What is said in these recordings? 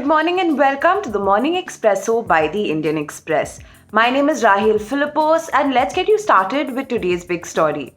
morning and welcome to the Morning Expresso by the Indian Express. My name is Rahil Philippos and let's get you started with today's big story.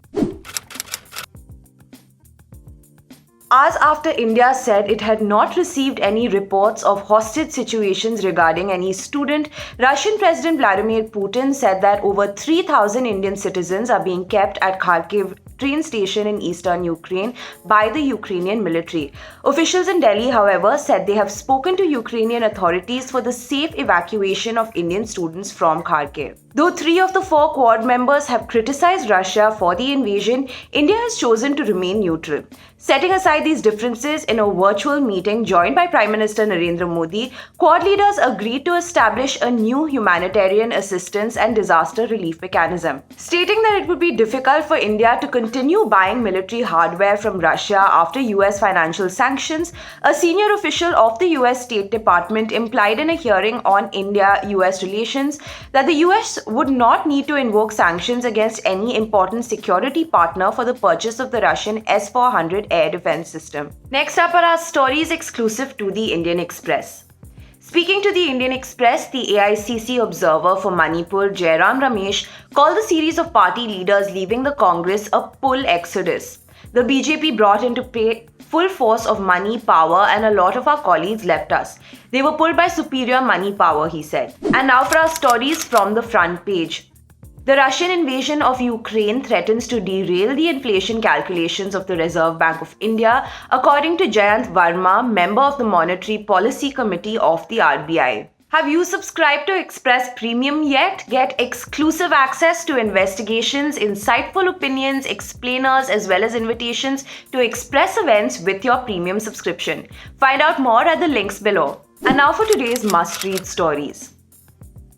Hours after India said it had not received any reports of hostage situations regarding any student, Russian President Vladimir Putin said that over 3,000 Indian citizens are being kept at Kharkiv train station in eastern Ukraine by the Ukrainian military. Officials in Delhi, however, said they have spoken to Ukrainian authorities for the safe evacuation of Indian students from Kharkiv. Though 3 of the 4 Quad members have criticized Russia for the invasion, India has chosen to remain neutral. Setting aside these differences, in a virtual meeting joined by Prime Minister Narendra Modi, Quad leaders agreed to establish a new humanitarian assistance and disaster relief mechanism, stating that it would be difficult for India to continue buying military hardware from Russia after US financial sanctions. A senior official of the US State Department implied in a hearing on India-US relations that the US would not need to invoke sanctions against any important security partner for the purchase of the Russian S-400 air defense system. Next up are our stories exclusive to the Indian Express. Speaking to the Indian Express, the AICC observer for Manipur, Jairam Ramesh, called the series of party leaders leaving the Congress a pull exodus. The BJP brought into play full force of money, power, and a lot of our colleagues left us. They were pulled by superior money power, he said. And now for our stories from the front page. The Russian invasion of Ukraine threatens to derail the inflation calculations of the Reserve Bank of India, according to Jayant Verma, member of the Monetary Policy Committee of the RBI. Have you subscribed to Express Premium yet? Get exclusive access to investigations, insightful opinions, explainers, as well as invitations to Express events with your premium subscription. Find out more at the links below. And now for today's must-read stories.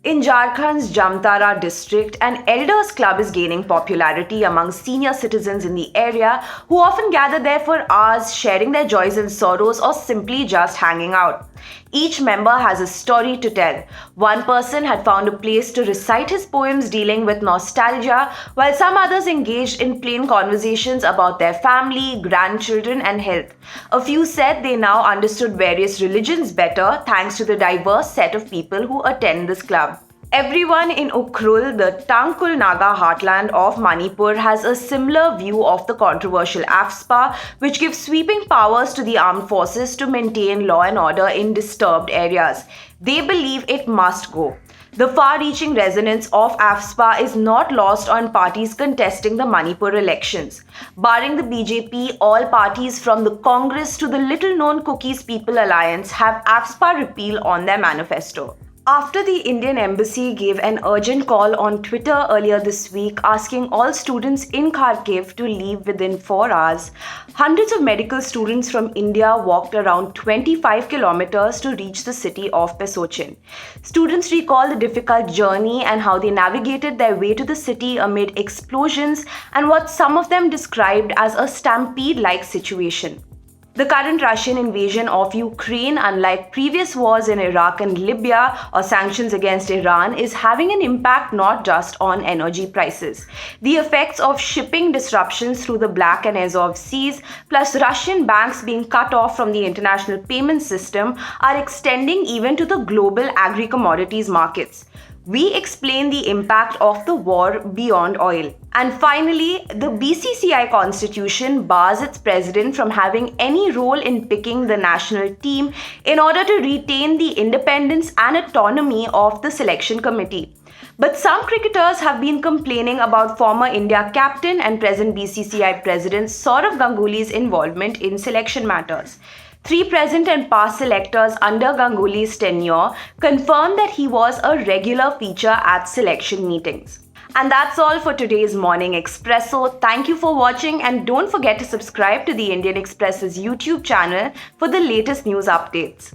In Jharkhand's Jamtara district, an elders club is gaining popularity among senior citizens in the area who often gather there for hours, sharing their joys and sorrows or simply just hanging out. Each member has a story to tell. One person had found a place to recite his poems dealing with nostalgia, while some others engaged in plain conversations about their family, grandchildren, and health. A few said they now understood various religions better thanks to the diverse set of people who attend this club. Everyone in Ukhrul, the Tangkul Naga heartland of Manipur, has a similar view of the controversial AFSPA, which gives sweeping powers to the armed forces to maintain law and order in disturbed areas. They believe it must go. The far-reaching resonance of AFSPA is not lost on parties contesting the Manipur elections. Barring the BJP, all parties from the Congress to the little-known Cookies People Alliance have AFSPA repeal on their manifesto. After the Indian Embassy gave an urgent call on Twitter earlier this week asking all students in Kharkiv to leave within 4 hours, hundreds of medical students from India walked around 25 kilometers to reach the city of Pesochin. Students recall the difficult journey and how they navigated their way to the city amid explosions and what some of them described as a stampede-like situation. The current Russian invasion of Ukraine, unlike previous wars in Iraq and Libya or sanctions against Iran, is having an impact not just on energy prices. The effects of shipping disruptions through the Black and Azov Seas, plus Russian banks being cut off from the international payment system, are extending even to the global agri-commodities markets. We explain the impact of the war beyond oil. And finally, the BCCI constitution bars its president from having any role in picking the national team in order to retain the independence and autonomy of the selection committee. But some cricketers have been complaining about former India captain and present BCCI president Sourav Ganguly's involvement in selection matters. 3 present and past selectors under Ganguly's tenure confirmed that he was a regular feature at selection meetings. And that's all for today's Morning Expresso. Thank you for watching and don't forget to subscribe to the Indian Express's YouTube channel for the latest news updates.